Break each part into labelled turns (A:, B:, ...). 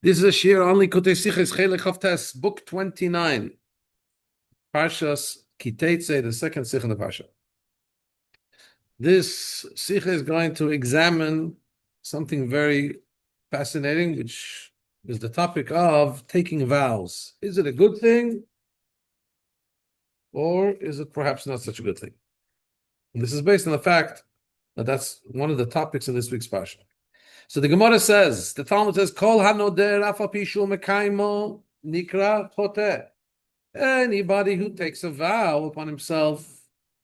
A: This is a shir only Kutei Siches Chelek Chavtes, book 29, Parshas Tetze, the second sikh in the Parsha. This sikh is going to examine something very fascinating, which is the topic of taking vows. Is it a good thing, or is it perhaps not such a good thing? And this is based on the fact that that's one of the topics in this week's Parsha. So the Gemara says, the Talmud says, Kol hanoder afa pishu mekaimo nikra poteh. Anybody who takes a vow upon himself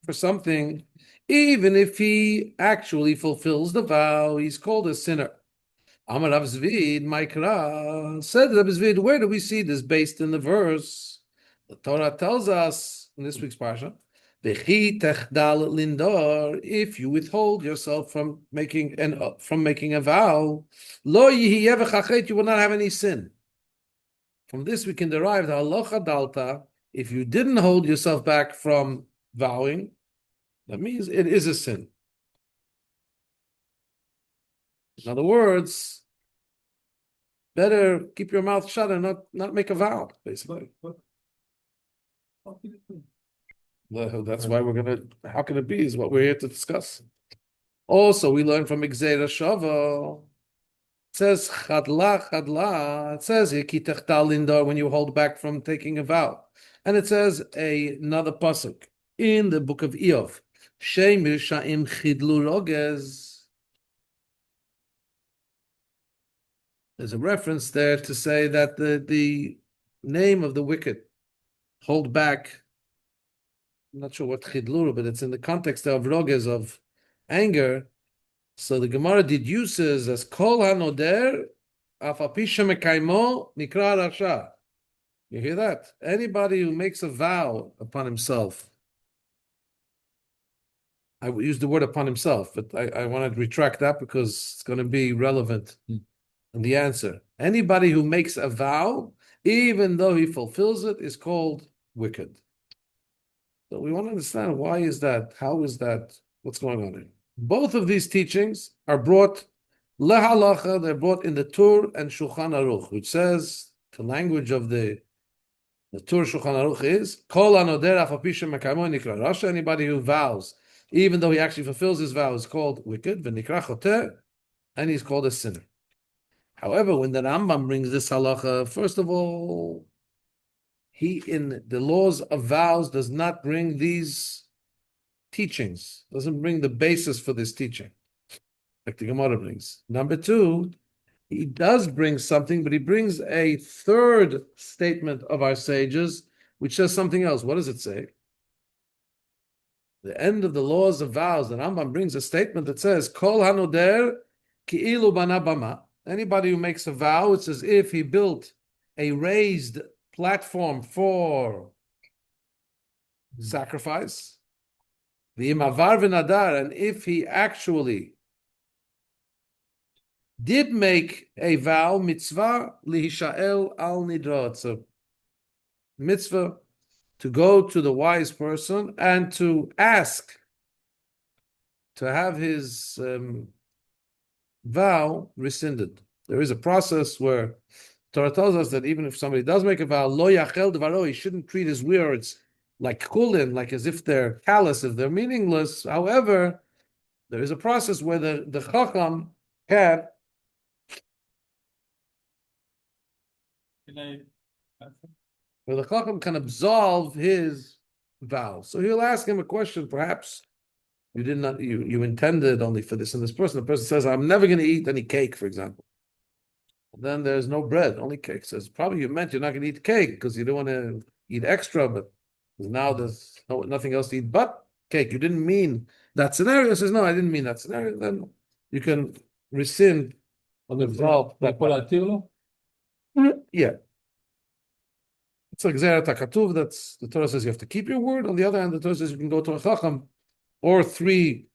A: for something, even if he actually fulfills the vow, he's called a sinner. Amar Rav Zvid, Maikra, said Rav Zvid, where do we see this based in the verse? The Torah tells us in this week's Parsha, if you withhold yourself from making a vow, lo you will not have any sin. From this we can derive the halacha dalta. If you didn't hold yourself back from vowing, that means it is a sin. In other words, better keep your mouth shut and not make a vow, basically. That's why how can it be, is what we're here to discuss. Also, we learn from Gzeira Shava. It says, chadla, it says, lindor, when you hold back from taking a vow. And it says another pasuk in the book of Iyov, Shemir Sha'im Chidlu Rogez. There's a reference there to say that the name of the wicked hold back. I'm not sure what chidlur, but it's in the context of rogez, of anger. So the Gemara deduces as kol hanoder afapisha mekaimo nikra rasha. You hear that? Anybody who makes a vow upon himself. I use the word upon himself, but I want to retract that because it's going to be relevant in the answer. Anybody who makes a vow, even though he fulfills it, is called wicked. So we want to understand, why is that? How is that? What's going on here? Both of these teachings are brought lehalacha. They're brought in the Tur and Shulchan Aruch, which says the language of the Tur Shulchan Aruch is kol anoder afapisha mekaymo nikra rasha. Anybody who vows, even though he actually fulfills his vow, is called wicked. V'nikra choteh, and he's called a sinner. However, when the Rambam brings this halacha, first of all, he, in the laws of vows, does not bring these teachings, doesn't bring the basis for this teaching, like the Gemara brings. Number two, he does bring something, but he brings a third statement of our sages, which says something else. What does it say? The end of the laws of vows, the Rambam brings a statement that says, Kol hanoder ki'ilu bana bama. Anybody who makes a vow, it's as if he built a raised platform for sacrifice. The imavar v'nadar, and if he actually did make a vow, mitzvah lihishael al nidra. It's a mitzvah to go to the wise person and to ask to have his vow rescinded. There is a process where Torah tells us that even if somebody does make a vow, lo yachel devaro, he shouldn't treat his words like kulin, like as if they're callous, if they're meaningless. However, there is a process where the chacham can. Where the chacham can absolve his vow. So he'll ask him a question, perhaps you did not, you intended only for this and this person. The person says, I'm never going to eat any cake, for example. Then there's no bread, only cake. Says, probably you meant you're not going to eat cake because you don't want to eat extra, but now there's nothing else to eat but cake. You didn't mean that scenario. Says, no, I didn't mean that scenario. Then you can rescind on the vow. Yeah. It's like Gzeira Takatuv, that's the Torah says you have to keep your word. On the other hand, the Torah says you can go to a chacham or three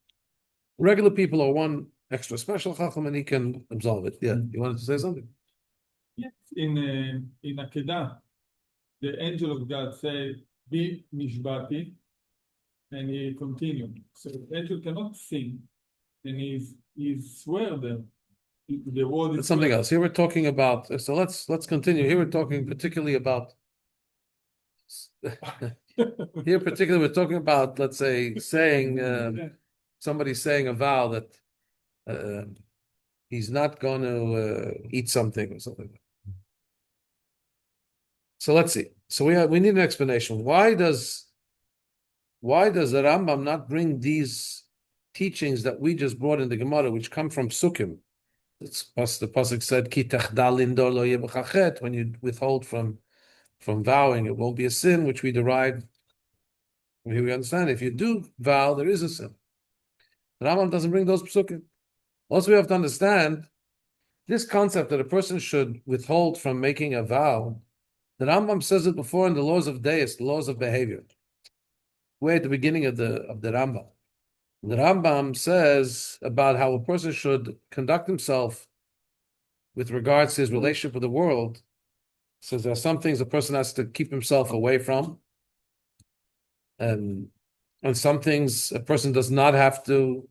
A: regular people or one extra special chacham and he can absolve it. Yeah, you wanted to say something?
B: Yes, in Akedah, the angel of God said, "Be mishbati," and he continued. So Angel cannot sin, and he's swear there. The word is
A: That's something
B: swear.
A: else. Here we're talking about. So let's continue. Here we're talking particularly about. Here particularly we're talking about, let's say, saying somebody saying a vow that he's not going to eat something or something. So let's see. So we need an explanation. Why does the Rambam not bring these teachings that we just brought in the Gemara, which come from Sukkim? The pasuk said, "Ki tachdal lindor lo yeh b'chachet." When you withhold from vowing, it won't be a sin, which we derive. Here we understand. If you do vow, there is a sin. The Rambam doesn't bring those psukim. Also, we have to understand this concept that a person should withhold from making a vow. The Rambam says it before in the laws of Deis, the laws of behavior. We're at the beginning of the Rambam. The Rambam says about how a person should conduct himself with regards to his relationship with the world. Says there are some things a person has to keep himself away from, and some things a person does not have to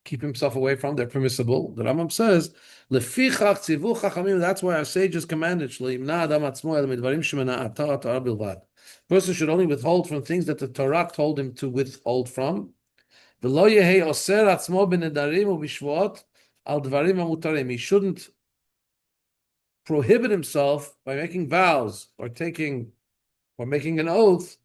A: keep himself away from. They're permissible. The Rambam says, "Lefichach tzivu chachamim." That's why our sages commanded, "Shleimna adam atzmo el midvarim shemana atar Torah bilvad." Person should only withhold from things that the Torah told him to withhold from. V'lo yehei oser atzmo b'nedarim u'bishvot al dvarim hamutarim. He shouldn't prohibit himself by making vows or making an oath.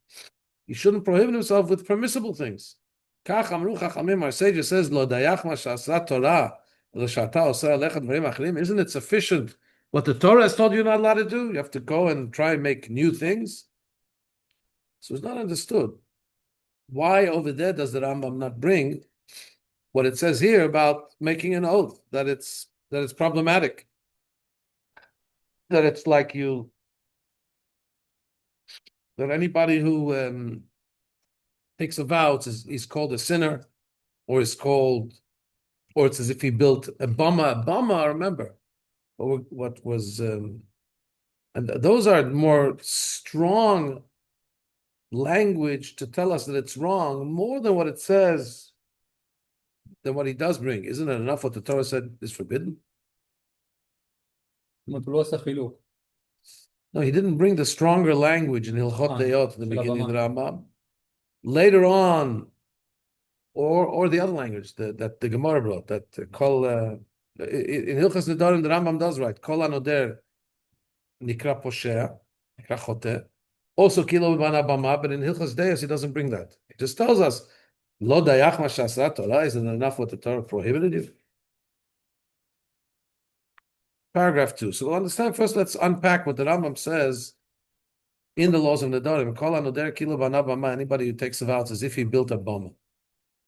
A: He shouldn't prohibit himself with permissible things. Kach amru chachamim. Our sage says, "Lo dayach ma she'asra Torah l'shata oseh alecha dvarim achrim." Isn't it sufficient what the Torah has told you not allowed to do? You have to go and try and make new things. So it's not understood. Why over there does the Rambam not bring what it says here about making an oath, that it's problematic, that it's like that anybody who takes a vow is called a sinner, or it's as if he built a bama. Remember what was, and those are more strong language to tell us that it's wrong, more than what it says, than what he does bring. Isn't it enough what the Torah said is forbidden? No, he didn't bring the stronger language in Hilchot Deot in the beginning of the Rambam. Later on, or the other language that the Gemara brought, that Kol in Hilchos Nedarim the Rambam does write, Kol Anoder Nikra Poshea, Nikra Chote. Also Kilo B'Bana Bama, but in Hilchos Deos he doesn't bring that. He just tells us, Lo Dayach Ma Shasra Torah, isn't enough what the Torah prohibited you? Paragraph 2. So we'll understand first, let's unpack what the Rambam says in the laws of Nedarim. Kol Anoder Kilo B'Bana Bama, anybody who takes a vow, it's as if he built a bama.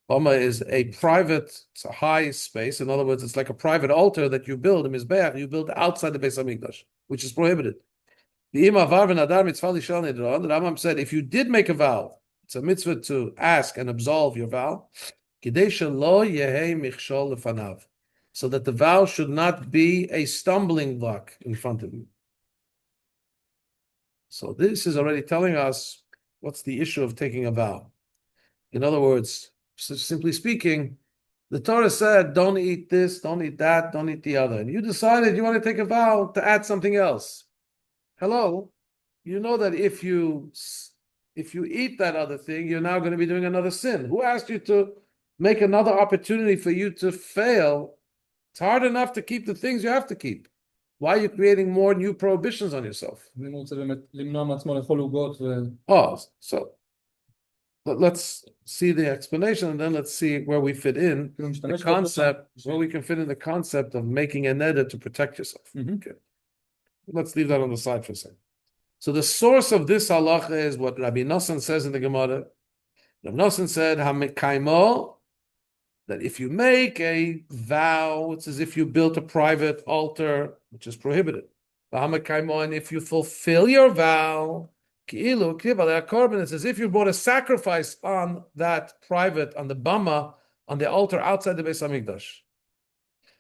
A: Bama is it's a high space. In other words, it's like a private altar that you build, a mizbeach, you build outside the Beis HaMikdash, which is prohibited. The Rambam said, if you did make a vow, it's a mitzvah to ask and absolve your vow, so that the vow should not be a stumbling block in front of you. So this is already telling us what's the issue of taking a vow. In other words, simply speaking, the Torah said, don't eat this, don't eat that, don't eat the other. And you decided you want to take a vow to add something else. Hello, you know that if you eat that other thing, you're now going to be doing another sin. Who asked you to make another opportunity for you to fail? It's hard enough to keep the things you have to keep. Why are you creating more new prohibitions on yourself? Oh, so let's see the explanation, and then let's see where we fit in the concept, where we can fit in the concept of making a neder to protect yourself. Okay. Let's leave that on the side for a second. So the source of this halacha is what Rabbi Nosson says in the Gemara. Rabbi Nosson said, "Hamekaimo," that if you make a vow, it's as if you built a private altar, which is prohibited. Hamekaimo, and if you fulfill your vow, it's as if you brought a sacrifice on that private, on the bama, on the altar outside the Beis Hamikdash.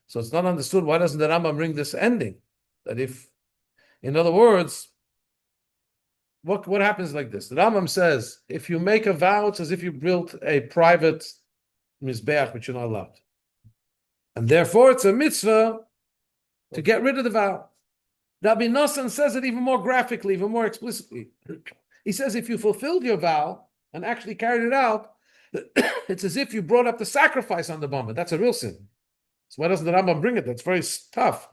A: So it's not understood. Why doesn't the Rambam bring this ending? That if, in other words, what happens like this? The Rambam says, if you make a vow, it's as if you built a private mizbeach, which you're not allowed. And therefore, it's a mitzvah to get rid of the vow. Rabbi Nosson says it even more graphically, even more explicitly. He says, if you fulfilled your vow and actually carried it out, it's as if you brought up the sacrifice on the bama. That's a real sin. So why doesn't the Rambam bring it? That's very tough.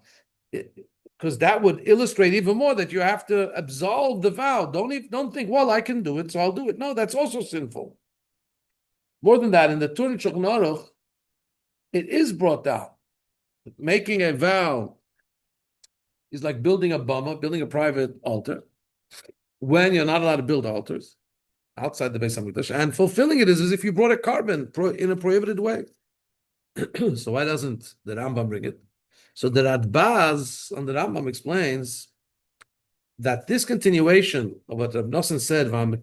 A: Because that would illustrate even more that you have to absolve the vow. Don't think, well, I can do it, so I'll do it. No, that's also sinful. More than that, in the Tur and Shulchan Aruch, it is brought down. Making a vow is like building a bama, building a private altar, when you're not allowed to build altars outside the Beis Hamikdash, and fulfilling it is as if you brought a carbon in a prohibited way. So why doesn't the Rambam bring it? So the Radbaz on the Rambam explains that this continuation of what Rabbi Nosson said, carbon.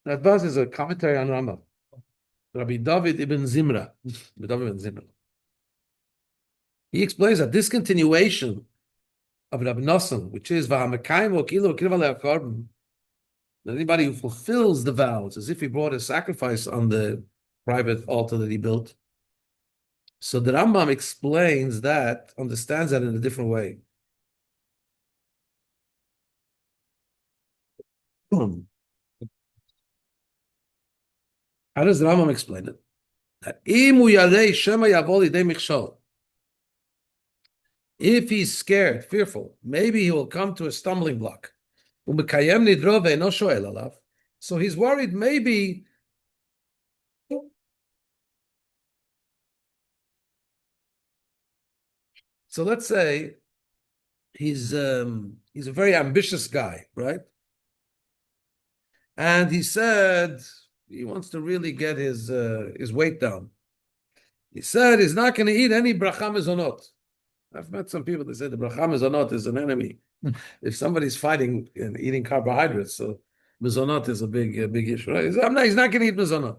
A: Radbaz is a commentary on Rambam. Rabbi David ibn Zimra. He explains that this continuation of Rabbi Nosson, which is carbon, that anybody who fulfills the vows as if he brought a sacrifice on the private altar that he built. So the Rambam explains that, understands that in a different way. How does the Rambam explain it? That if he's scared, fearful, maybe he will come to a stumbling block. So he's worried maybe so let's say he's a very ambitious guy, right? And he said he wants to really get his weight down. He said he's not going to eat any bracha mezonot. I've met some people that say the bracha mezonot is an enemy. If somebody's fighting and eating carbohydrates, so mezonot is a big issue, right? He's not going to eat mezonot.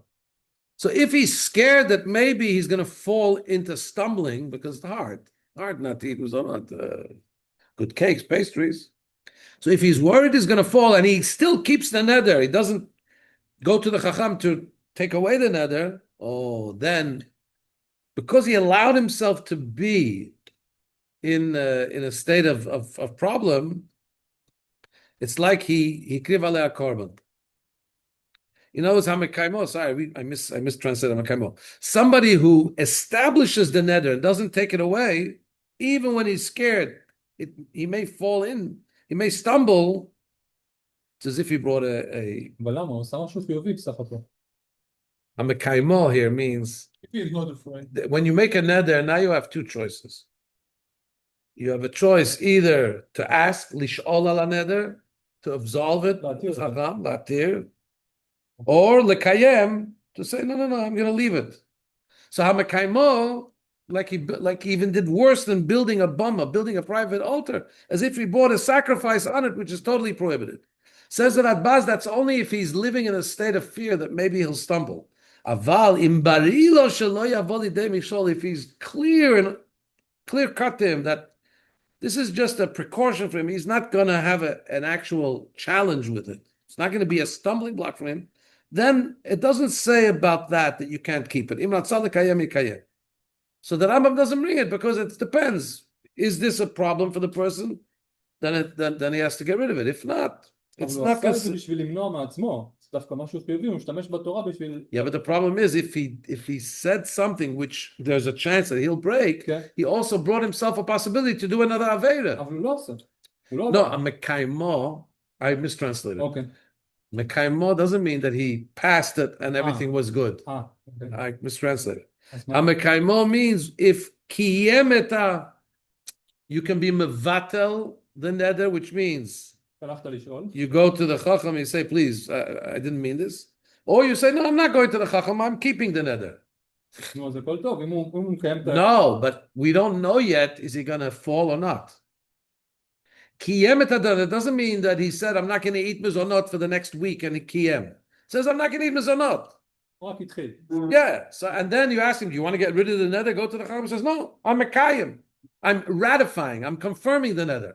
A: So if he's scared that maybe he's going to fall into stumbling, because it's hard not to eat mezonot, good cakes, pastries. So if he's worried he's going to fall and he still keeps the neder, he doesn't go to the chacham to take away the neder, then because he allowed himself to be in a state of problem, it's like he kriv alei korban. You know, it's hamekaimo. Sorry, I mistranslated hamekaimo. Somebody who establishes the neder and doesn't take it away, even when he's scared, he may fall in, he may stumble. It's as if he brought a hamekaimo here means
B: If he is not afraid.
A: when you make a neder, now you have two choices. You have a choice either to ask lish'ol ala neder, to absolve it, latir, or lekayem, to say no, I'm going to leave it. So hamekaimo, like he even did worse than building a bama, building a private altar, as if he brought a sacrifice on it, which is totally prohibited. Says that Adbaz, that's only if he's living in a state of fear that maybe he'll stumble. Aval imbarilo shelo yavo lidei mishol, if he's clear cut to him that this is just a precaution for him, he's not going to have an actual challenge with it. It's not going to be a stumbling block for him. Then it doesn't say about that you can't keep it. So the Rambam doesn't bring it because it depends. Is this a problem for the person? Then he has to get rid of it. If not, it's not going to. Yeah, but the problem is if he said something which there's a chance that he'll break, he also brought himself a possibility to do another Aveda. No, a Mekaimo, I mistranslated.
B: Okay.
A: Mekaimo doesn't mean that he passed it and everything was good.
B: Okay.
A: I mistranslated. A Mekaimo means if kiyemeta, you can be mevatel the neder, which means you go to the chacham and you say, please, I didn't mean this. Or you say, no, I'm not going to the chacham, I'm keeping the neder. No, but we don't know yet, is he going to fall or not? Kiyem it doesn't mean that he said, I'm not going to eat mezonot for the next week, and he kiyem. Says, I'm not going to eat mezonot. Yeah, so and then you ask him, do you want to get rid of the neder? Go to the chacham. He says, no, I'm a kayim. I'm ratifying, I'm confirming the neder.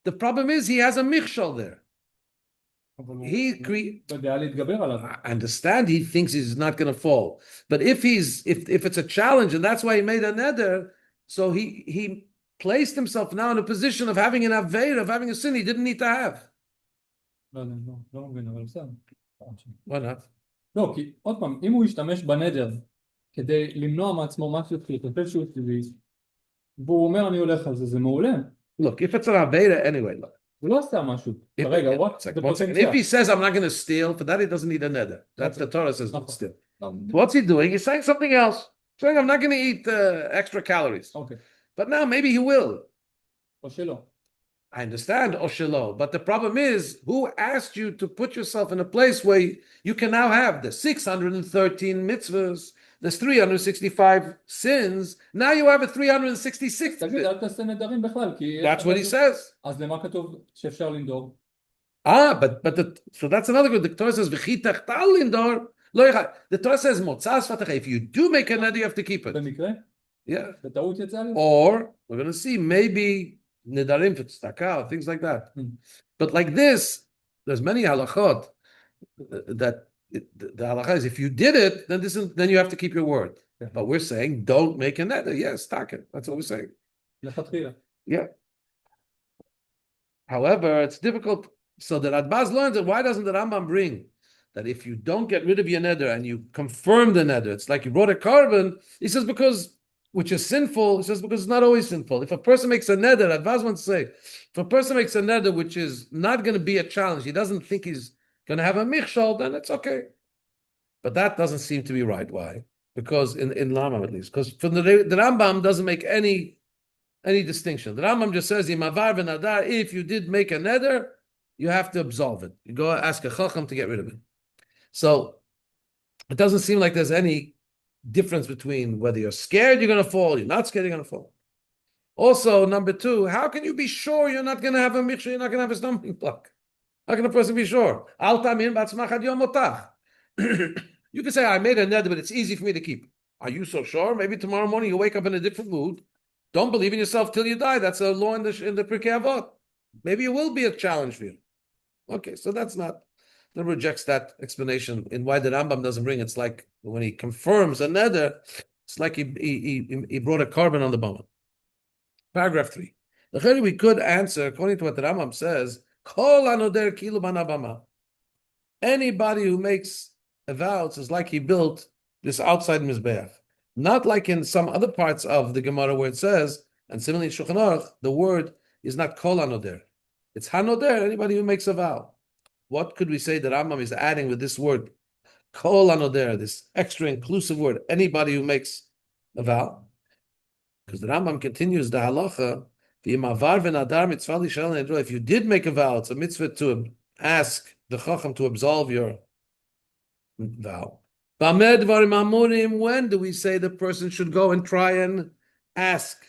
A: The problem is he has a michshol there. I understand he thinks he's not going to fall, but if it's a challenge and that's why he made a neder, so he placed himself now in a position of having an aveir, of having a sin he didn't need to have.
B: לא מבין, אבל בסדר.
A: Why not?
B: לא, כי עוד פעם, אם הוא ישתמש בנדר כדי למנוע מעצמו משהו חושב שהוא טבעי, והוא אומר אני הולך על זה, זה מעולה.
A: Look, if it's an aveir anyway, look.
B: הוא לא עשה משהו. רגע,
A: if he says I'm not going to steal, for that he doesn't need a neder. That's the Torah says don't steal. What's he doing? He's saying something else. Saying I'm not going to eat extra calories.
B: Okay.
A: But now maybe he will.
B: או שלא.
A: I understand, Oshelo, but the problem is, who asked you to put yourself in a place where you can now have the 613 mitzvahs, there's 365 sins, now you have a 366.
B: תגיד, אל תעשה נדרים בכלל, כי...
A: That's what he says.
B: אז למה כתוב שאפשר לנדור?
A: So that's another good. The Torah says, V'chi techtal lindor, lo yachal. The Torah says, Motzas fatach. If you do make a neder, you have to keep it.
B: במקרה?
A: Yeah.
B: בטעות יצא לי?
A: Or, we're going to see, maybe Nidarim for tzedakah, things like that. But like this, there's many halachot that the halacha is if you did it, then you have to keep your word. Yeah. But we're saying don't make a neder. Yes, taka. That's what we're saying. Yeah. However, it's difficult. So the Radbaz learns that why doesn't the Rambam bring that if you don't get rid of your neder and you confirm the neder, it's like you brought a carbon. He says because which is sinful, he says because it's not always sinful. If a person makes a neder, Advaz wants to say, if a person makes a neder which is not going to be a challenge, he doesn't think he's going to have a michshol, then it's okay. But that doesn't seem to be right. Why? Because in Rambam at least, because from the Rambam doesn't make any distinction. The Rambam just says, if you did make a neder, you have to absolve it. You go ask a chacham to get rid of it. So it doesn't seem like there's any difference between whether you're scared you're going to fall, you're not scared you're going to fall. Also, number two, how can you be sure you're not going to have a michshol, you're not going to have a stumbling block? How can a person be sure? You can say, I made a neder, but it's easy for me to keep. Are you so sure? Maybe tomorrow morning you wake up in a different mood. Don't believe in yourself till you die. That's a law in the Pirkei Avot. Maybe it will be a challenge for you. Okay, so that's not... That rejects that explanation in why the Rambam doesn't bring. It's like when he confirms a neder, it's like he brought a carbon on the bama. Paragraph 3. We could answer according to what the Rambam says. Kol anoder kilu banabama. Anybody who makes a vow, it's like he built this outside mizbeach. Not like in some other parts of the Gemara where it says, and similarly in Shulchan Aruch, the word is not kol anoder. It's hanoder. Anybody who makes a vow. What could we say that Rambam is adding with this word, kol anoder, this extra inclusive word, anybody who makes a vow? Because the Rambam continues the halacha, if you did make a vow, it's a mitzvah to ask the chacham to absolve your vow. When do we say the person should go and try and absolve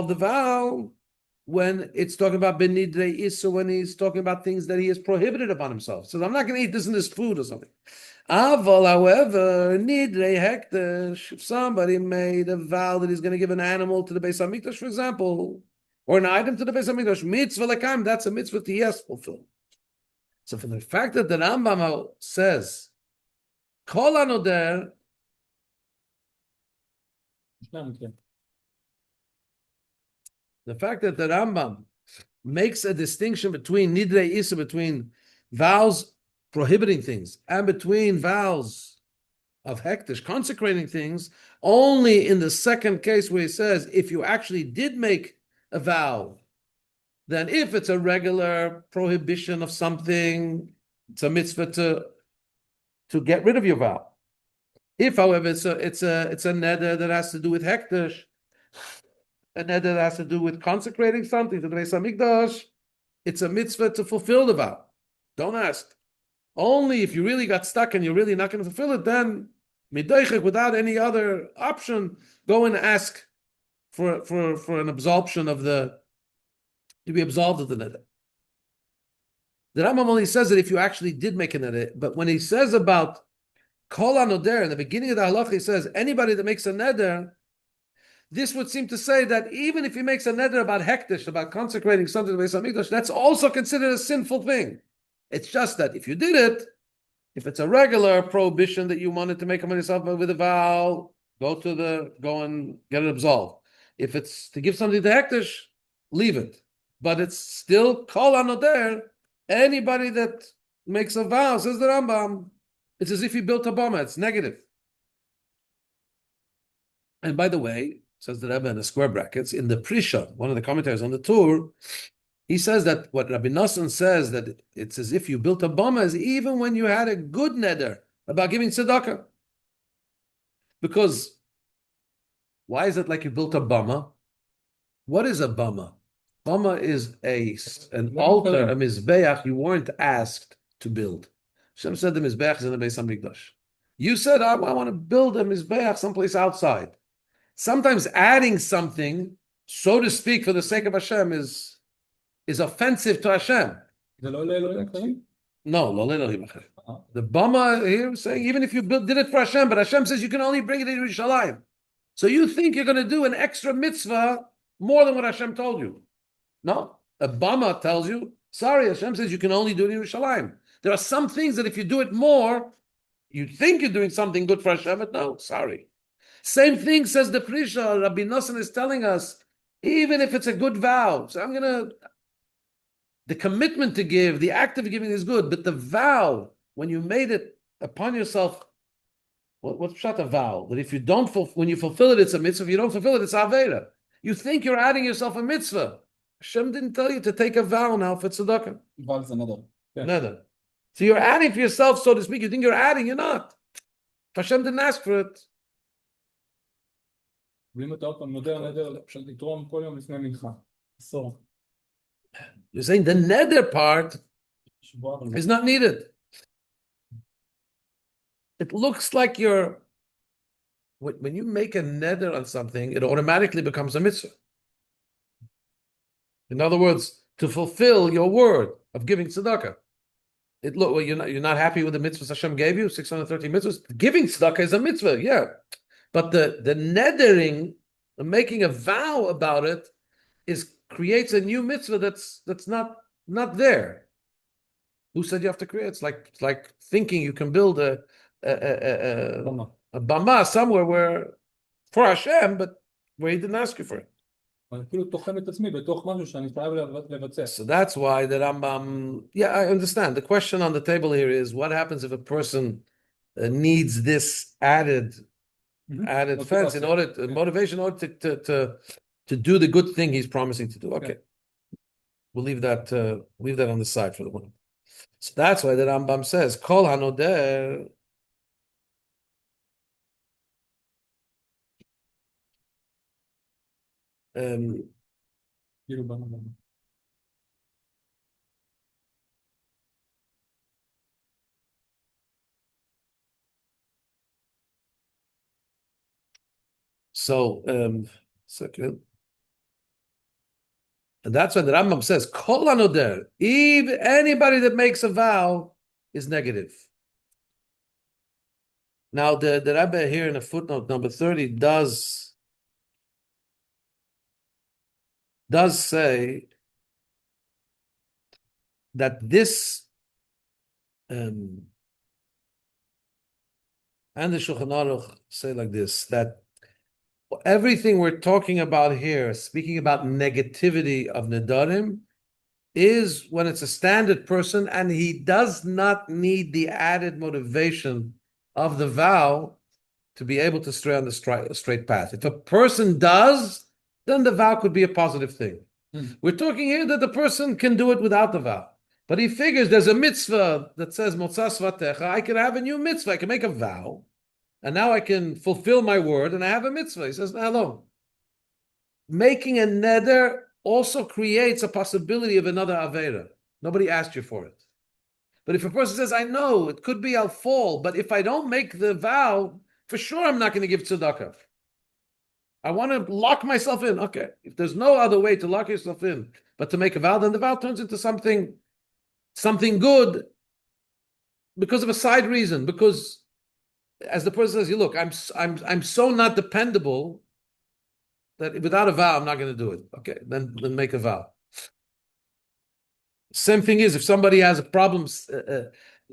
A: the vow? When it's talking about benidrei issa, when he's talking about things that he has prohibited upon himself. So I'm not going to eat this in this food or something. Aval, however, nidrei hekdesh, if somebody made a vow that he's going to give an animal to the Beis HaMikdash, for example, or an item to the Beis HaMikdash, mitzvah lekam, that's a mitzvah to yes fulfill. So from the fact that the Rambam says, kol anoder, the fact that the Rambam makes a distinction between nidrei issa, between vows prohibiting things, and between vows of hektish, consecrating things, only in the second case where he says, if you actually did make a vow, then if it's a regular prohibition of something, it's a mitzvah to get rid of your vow. If, however, it's a neder that has to do with hektish, a neder that has to do with consecrating something to the Beis HaMikdash, it's a mitzvah to fulfill the vow. Don't ask. Only if you really got stuck and you're really not going to fulfill it, then midaychik, without any other option, go and ask for an absolution of to be absolved of the neder. The Rambam only says that if you actually did make a neder, but when he says about kol anoder in the beginning of the halacha, he says anybody that makes a neder, this would seem to say that even if he makes a neder about hektish, about consecrating something to the Beis Hamikdash, that's also considered a sinful thing. It's just that if you did it, if it's a regular prohibition that you wanted to make on yourself with a vow, go and get it absolved. If it's to give something to hektish, leave it. But it's still kol hanoder. Anybody that makes a vow, says the Rambam, it's as if he built a bama. It's negative. And by the way, says the Rebbe in the square brackets, in the Prisha, one of the commentaries on the tour, he says that what Rabbi Nosson says, that it's as if you built a bama, is even when you had a good neder about giving tzedakah. Because why is it like you built a bama? What is a bama? Bama is an altar, a mizbeach you weren't asked to build. Hashem said the mizbeach is in the Beis Hamikdash. You said, I want to build a mizbeach someplace outside. Sometimes adding something, so to speak, for the sake of Hashem is offensive to Hashem.
B: זה לא לאלוהים אחרים?
A: No, lo le'elohim acherim. The Bama here is saying, even if you did it for Hashem, but Hashem says you can only bring it in Yerushalayim. So you think you're going to do an extra mitzvah more than what Hashem told you. No, a Bama tells you, sorry, Hashem says you can only do it in Yerushalayim. There are some things that if you do it more, you think you're doing something good for Hashem, but no, sorry. Same thing says the Prisha. Rabbi Nosson is telling us, even if it's a good vow, so the commitment to give, the act of giving is good, but the vow, when you made it upon yourself, what's pshat a vow? That if you don't, when you fulfill it, it's a mitzvah. If you don't fulfill it, it's avera. You think you're adding yourself a mitzvah. Hashem didn't tell you to take a vow now for tzedakah.
B: Vow is another.
A: Another. So you're adding for yourself, so to speak. You think you're adding, you're not. Hashem didn't ask for it.
B: ואם אתה עוד פעם נדר, פשוט לתרום כל יום לפני מנחה. עשור.
A: You're saying the neder part is not needed. It looks like when you make a neder on something, it automatically becomes a mitzvah. In other words, to fulfill your word of giving tzedakah. You're not happy with the mitzvahs Hashem gave you, 630 mitzvahs. Giving tzedakah is a mitzvah, yeah. But the nedering, making a vow about it, creates a new mitzvah that's not there. Who said you have to create? It's like thinking you can build a bama somewhere where for Hashem, but where He didn't ask you for it. So that's why the Rambam. Yeah, I understand. The question on the table here is: what happens if a person needs this added fence motivation in order to do the good thing he's promising to do? Okay, we'll leave that on the side for the moment. So that's why the Rambam says kol hanoder. Second. And that's why the Rambam says, Kol hanoder, even anybody that makes a vow is negative. Now, the Rabbi here in a footnote number 30 does say that this and the Shulchan Aruch say like this, that everything we're talking about here, speaking about negativity of Nedarim, is when it's a standard person and he does not need the added motivation of the vow to be able to stray on the straight path. If a person does, then the vow could be a positive thing. We're talking here that the person can do it without the vow. But he figures there's a mitzvah that says, Motzas Vatecha, I can have a new mitzvah, I can make a vow, and now I can fulfill my word, and I have a mitzvah. He says, no. Making a neder also creates a possibility of another Avera. Nobody asked you for it. But if a person says, I know, it could be I'll fall, but if I don't make the vow, for sure I'm not going to give tzedakah. I want to lock myself in. Okay, if there's no other way to lock yourself in but to make a vow, then the vow turns into something good because of a side reason. Because as the person says, look, I'm so not dependable that without a vow, I'm not going to do it. Okay, then make a vow. Same thing is if somebody has a problem,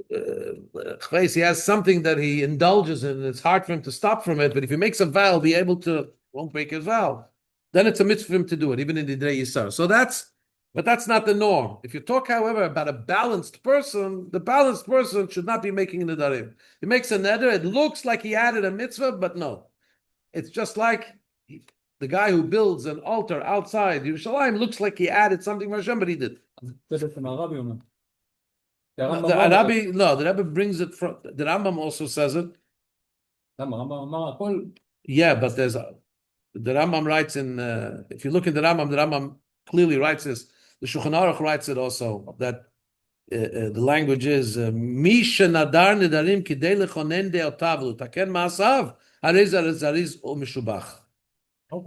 A: he has something that he indulges in, and it's hard for him to stop from it. But if he makes a vow, he'll be able to won't break his vow. Then it's a mitzvah for him to do it, even in the day Yisar. But that's not the norm. If you talk, however, about a balanced person, the balanced person should not be making nedarim. He makes a neder, it looks like he added a mitzvah, but no. It's just like the guy who builds an altar outside Yerushalayim looks like he added something for Hashem, but he did. The Rabbi brings it from the Rambam also says it. Yeah, but the Rambam writes in if you look in the Rambam clearly writes this. The Shulchan Aruch writes it also that the language is Misha nadar nedarim kidei lechonen deotav taken maasav hariz zariz o mishubach.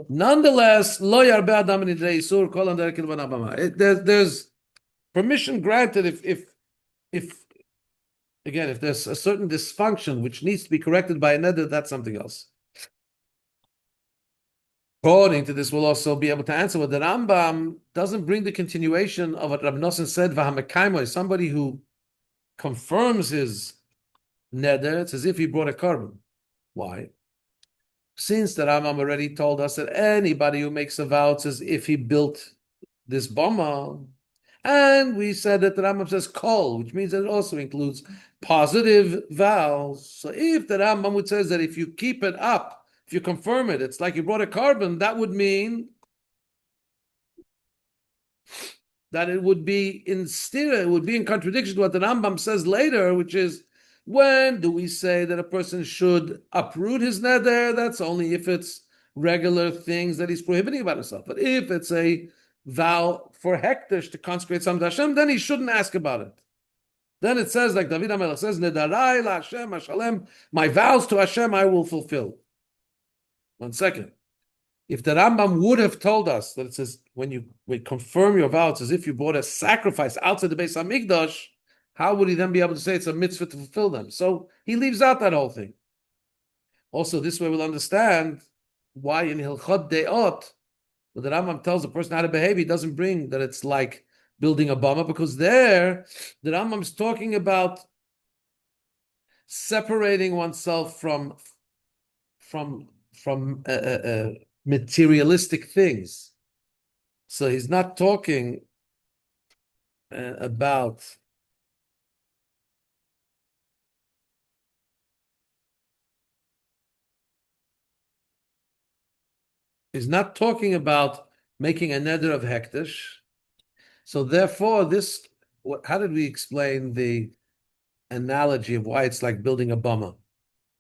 A: Nonetheless, lo yarbe adam nidrei isur kol under kilvan abama. There's permission granted if again if there's a certain dysfunction which needs to be corrected by another, that's something else. According to this, we'll also be able to answer what the Rambam doesn't bring the continuation of what Rabbi Nosson said. V'hamekaimo is somebody who confirms his neder. It's as if he brought a carbon. Why? Since the Rambam already told us that anybody who makes a vow, it's as if he built this bama, and we said that the Rambam says kol, which means that it also includes positive vows. So if the Rambam would say that if you keep it up, if you confirm it, it's like you brought a carbon, that would mean that it would be in stira, it would be in contradiction to what the Rambam says later, which is, when do we say that a person should uproot his neder? That's only if it's regular things that he's prohibiting about himself. But if it's a vow for hektish to consecrate something to Hashem, then he shouldn't ask about it. Then it says, like David HaMelech says, Nedarai la Hashem Hashalem, my vows to Hashem I will fulfill. 1 second. If the Rambam would have told us that it says when you confirm your vow, it's as if you brought a sacrifice outside the Beis Hamikdash, how would he then be able to say it's a mitzvah to fulfill them? So he leaves out that whole thing. Also, this way we'll understand why in Hilchot Deot, when the Rambam tells the person how to behave, he doesn't bring that it's like building a bama, because there the Rambam is talking about separating oneself from materialistic things. So he's not talking about making a neder of hektish. So therefore, how did we explain the analogy of why it's like building a bama?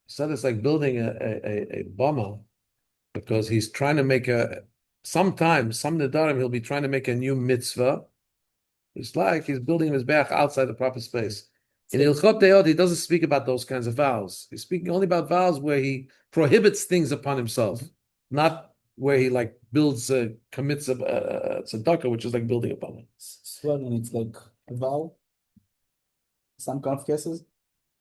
A: Said it's like building a bama because he's trying to make sometimes some nedarim he'll be trying to make a new mitzvah. It's like he's building his mizbeach outside the proper space. In Hilchot Deot, he doesn't speak about those kinds of vows. He's speaking only about vows where he prohibits things upon himself, not where he like commits a tzedakah, which is like building a bama.
B: Swearing, it's like a vow. Some kind of cases,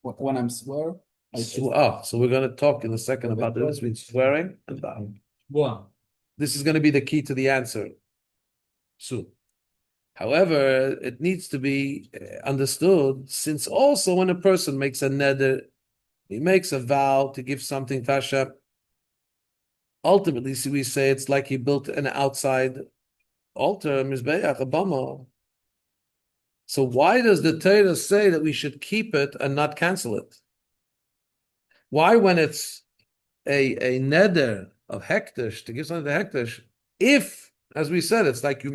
B: when I'm swear.
A: So we're going to talk in a second about the difference between swearing and vow.
B: Wow.
A: This is going to be the key to the answer soon. However, it needs to be understood, since also when a person makes a neder, he makes a vow to give something to Hashem. Ultimately, we say it's like he built an outside altar, mizbeach, a bama. So why does the Torah say that we should keep it and not cancel it? Why, when it's a neder of hektish, to give something to hektish, if, as we said, it's like you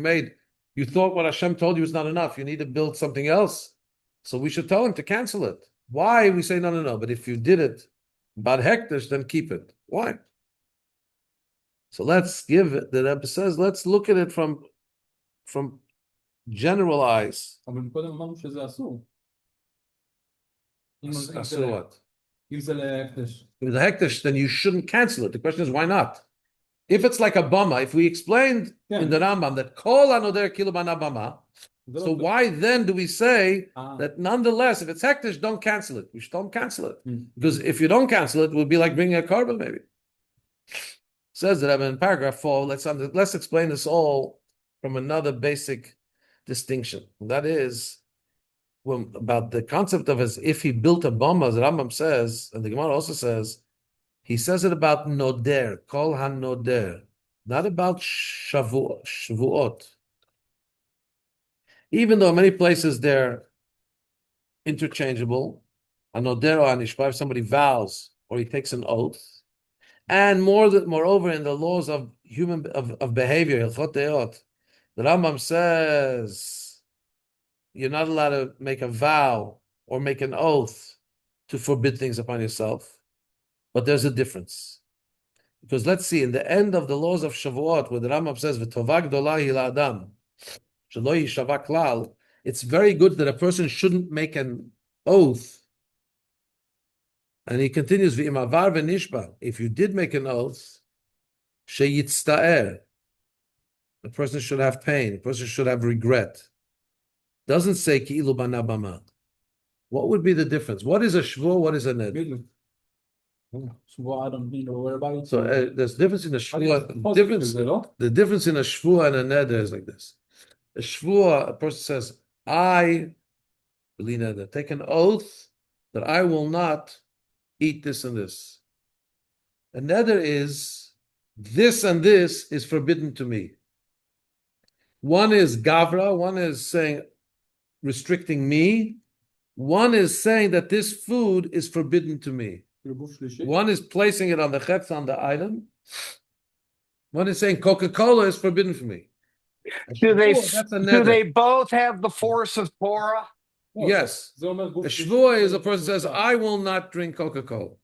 A: thought what Hashem told you is not enough, you need to build something else, so we should tell him to cancel it. Why? We say no, but if you did it about hektish, then keep it. Why? So let's give it, the Rebbe says, let's look at it from general eyes.
B: Asur
A: what?
B: If the hektish.
A: If the hektish, then you shouldn't cancel it. The question is, why not? If it's like a bama, if we explained in the Rambam that kol anoder kilu bana bama, so why then do we say that nonetheless, if it's hektish, don't cancel it? We should don't cancel it. Because if you don't cancel it, it would be like bringing a carbon maybe. Says that in paragraph 4. Let's explain this all from another basic distinction. And that is about the concept of as if he built a bomb, as Rambam says, and the Gemara also says, he says it about noder, kol han-noder, not about shavuot. Even though many places they're interchangeable, a noder or anishpa, if somebody vows or he takes an oath, and moreover in the laws of behavior, Hilchot Deot, the Rambam says you're not allowed to make a vow or make an oath to forbid things upon yourself. But there's a difference. Because let's see, in the end of the laws of Shavuot, where the Rambam says, V'tova gdola hi la'adam, shelo yishava klal, it's very good that a person shouldn't make an oath. And he continues, V'im avar v'nishba, if you did make an oath, sheyitzta'er, the person should have pain, the person should have regret. Doesn't say ki'ilu bana bama. What would be the difference? What is a shvur? What is a neder? So there's difference in a shvur. The difference in a shvur and a neder is like this. A shvur, a person says, I take an oath that I will not eat this and this. A neder is this and this is forbidden to me. One is gavra, one is saying restricting me. One is saying that this food is forbidden to me. One is placing it on the chetz, on the item. One is saying Coca-Cola is forbidden for me.
C: Do they both have the force of Torah?
A: Yes. A shvua is a person says, I will not drink Coca-Cola.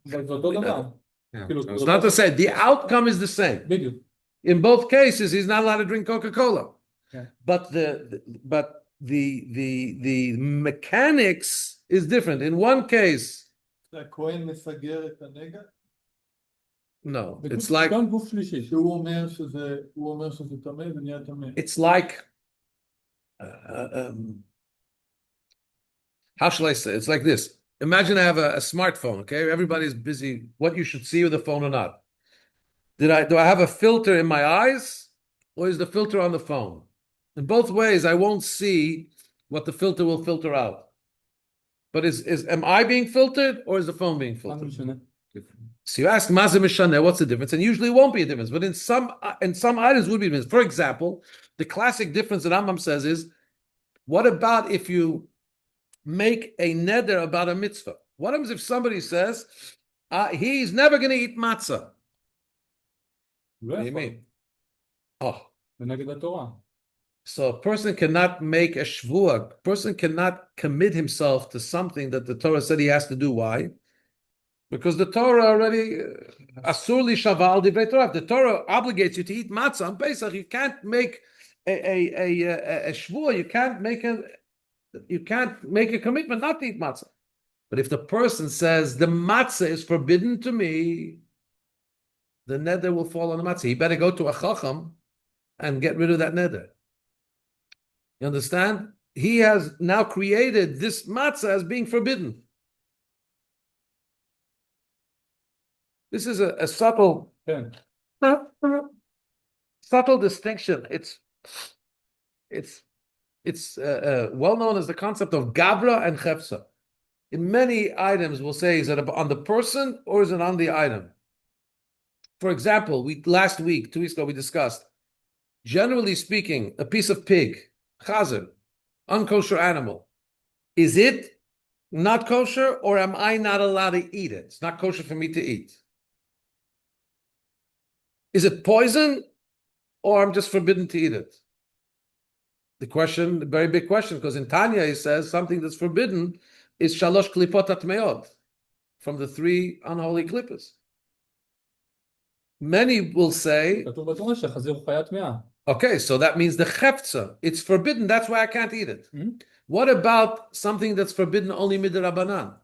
A: It's not the same. The outcome is the same. In both cases, he's not allowed to drink Coca-Cola.
B: Yeah.
A: But the mechanics is different. In one case, no, it's like it's like how shall I say? It's like this. Imagine I have a smartphone. Okay, everybody's busy. What you should see with the phone or not? Do I have a filter in my eyes, or is the filter on the phone? In both ways, I won't see what the filter will filter out. But am I being filtered, or is the phone being filtered? So you ask, what's the difference? And usually it won't be a difference. But in some items would be a difference. For example, the classic difference that Rambam says is, what about if you make a neder about a mitzvah? What happens if somebody says, he's never going to eat matzah? What do you mean? Oh. So a person cannot make a shvuah. A person cannot commit himself to something that the Torah said he has to do. Why? Because the Torah already asur li shaval divrei Torah. The Torah obligates you to eat matzah on Pesach. You can't make a shvuah. You can't make a commitment not to eat matzah. But if the person says the matzah is forbidden to me, the neder will fall on the matzah. He better go to a chacham and get rid of that neder. You understand? He has now created this matzah as being forbidden. This is a subtle distinction. It's well known as the concept of gabra and chefsa. In many items, we'll say, is it on the person or is it on the item? For example, 2 weeks ago, we discussed, generally speaking, a piece of pig, chazer, unkosher animal, is it not kosher, or am I not allowed to eat it? It's not kosher for me to eat. Is it poison, or I'm just forbidden to eat it? The very big question, because in Tanya he says something that's forbidden is shalosh klipot atmeot, from the 3 unholy klippas. Many will say, okay, so that means the chefza, it's forbidden, that's why I can't eat it. Mm-hmm. What about something that's forbidden only midrabanan?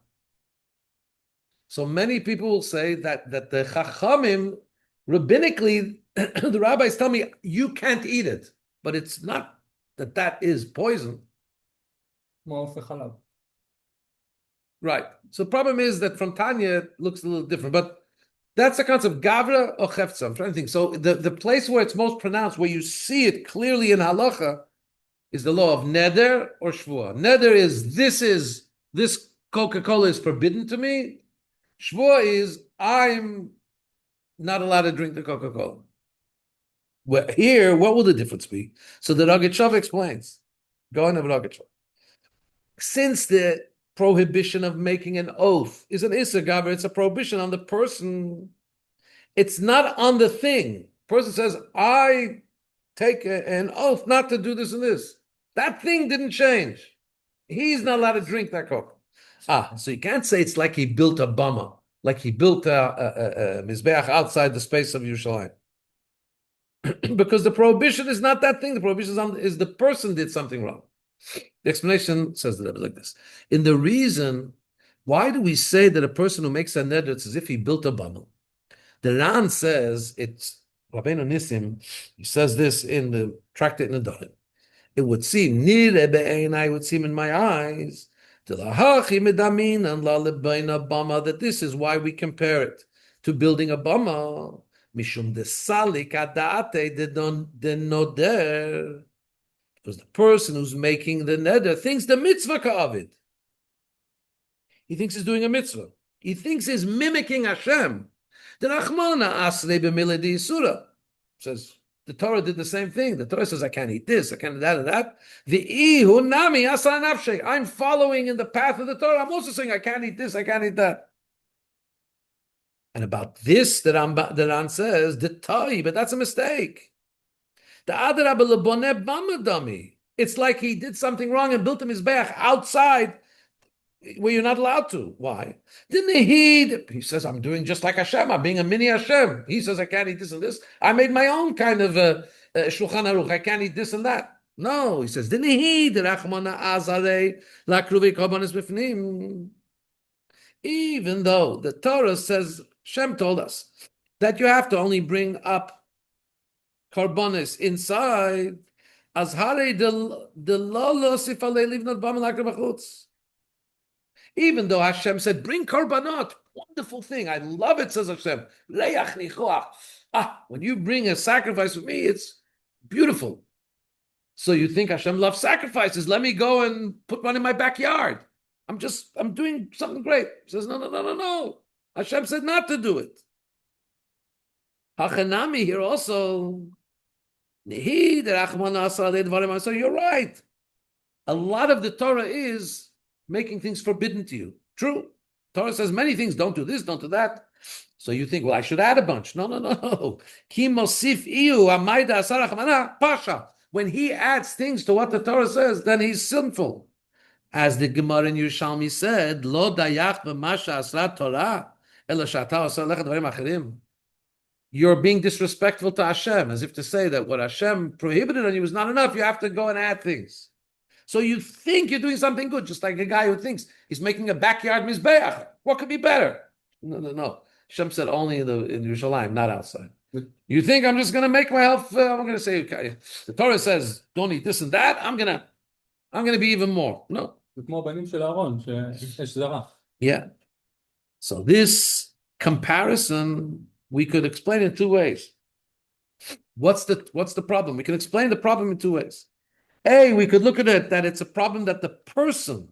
A: So many people will say that the chachamim, rabbinically, the rabbis tell me, you can't eat it, but it's not that is poison. Right. So the problem is that from Tanya it looks a little different, but That's the concept, gavra or chefza. I'm trying to think. So the place where it's most pronounced, where you see it clearly in halacha, is the law of neder or shvua. Neder is this Coca-Cola is forbidden to me. Shvua is I'm not allowed to drink the Coca-Cola. Well, here, what will the difference be? So the Rogatchover explains. Go on, Rogatchover. Since the prohibition of making an oath is an Issa Gavra, it's a prohibition on the person. It's not on the thing. Person says, I take an oath not to do this and this. That thing didn't change. He's not allowed to drink that Coke. So you can't say it's like he built a bama, like he built a mizbeach outside the space of Yerushalayim. Because the prohibition is not that thing. The prohibition is the person did something wrong. The explanation says that like this. In the reason, why do we say that a person who makes a neder, it's as if he built a bama? The Ran says, it's Rabbeinu Nissim, he says this in the tractate Nedarim. It would seem, it would seem in my eyes, that this is why we compare it to building a bama. Mishum desalik adate de noder, because the person who's making the neder thinks the mitzvah ka'avid. He thinks he's doing a mitzvah. He thinks he's mimicking Hashem. The Rachmana asle b'miladi yisura says the Torah did the same thing. The Torah says I can't eat this, I can't eat that and that. The ihu nami asa nafshe. I'm following in the path of the Torah. I'm also saying I can't eat this, I can't eat that. And about this, the Ran says, the tai, but that's a mistake. The adarabah leboneh b'madami. It's like he did something wrong and built a mizbeach outside where you're not allowed to. Why? He says, I'm doing just like Hashem. I'm being a mini Hashem. He says, I can't eat this and this. I made my own kind of Shulchan Aruch. I can't eat this and that. No, he says, even though the Torah says, Shem told us that you have to only bring up karbonis inside, as hare de lolo sifalei livnot b'malak b'chutz. Even though Hashem said, bring karbanot, wonderful thing, I love it, says Hashem. When you bring a sacrifice with me, it's beautiful. So you think Hashem loves sacrifices? Let me go and put one in my backyard. I'm doing something great. He says, no. Hashem said not to do it. Hachanami here also. So you're right. A lot of the Torah is making things forbidden to you. True. Torah says many things, don't do this, don't do that. So you think, well, I should add a bunch. No. When he adds things to what the Torah says, then he's sinful. As the Gemara in Yerushalmi said, Lo dayach b'masha asrat Torah, ela shata asar lechet dvarim acherim. You're being disrespectful to Hashem, as if to say that what Hashem prohibited on you is not enough. You have to go and add things. So you think you're doing something good, just like a guy who thinks he's making a backyard mizbeach. What could be better? No. Hashem said only in Yerushalayim, not outside. You think I'm just going to make myself? I'm going to say, okay, the Torah says don't eat this and that. I'm going to be even more. No. Yeah. So this comparison we could explain in two ways. What's the problem? We can explain the problem in two ways. A, we could look at it that it's a problem that the person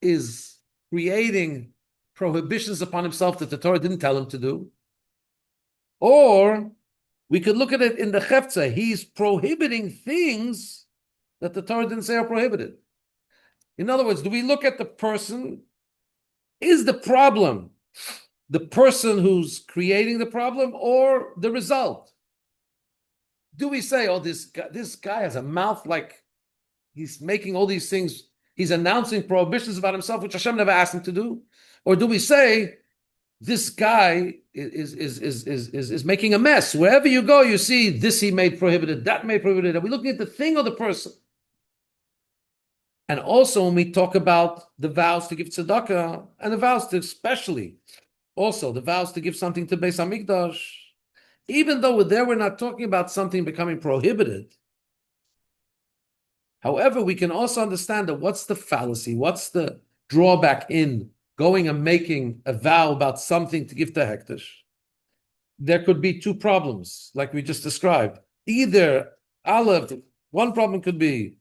A: is creating prohibitions upon himself that the Torah didn't tell him to do. Or we could look at it in the Tetze. He's prohibiting things that the Torah didn't say are prohibited. In other words, do we look at the person? Is the problem the person who's creating the problem or the result? Do we say, oh, this guy has a mouth like he's making all these things, he's announcing prohibitions about himself, which Hashem never asked him to do? Or do we say, this guy is making a mess? Wherever you go, you see this he made prohibited, that made prohibited. Are we looking at the thing or the person? And also when we talk about the vows to give tzedakah, and the vows to especially, also the vows to give something to Beis Hamikdash, even though we're not talking about something becoming prohibited. However, we can also understand that what's the fallacy, what's the drawback in going and making a vow about something to give to Hektish, there could be two problems, like we just described. Either Aleph, one problem could be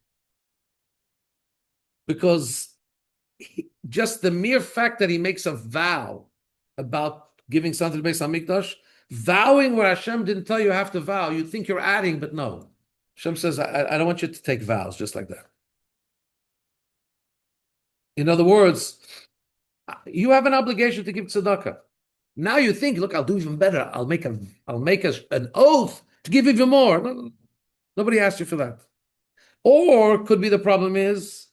A: because just the mere fact that he makes a vow about giving something to the Beis Hamikdash, vowing where Hashem didn't tell you have to vow, you think you're adding, but no. Hashem says, I don't want you to take vows just like that. In other words, you have an obligation to give tzedakah. Now you think, look, I'll do even better. I'll make an oath to give even more. No, nobody asked you for that. Or could be the problem is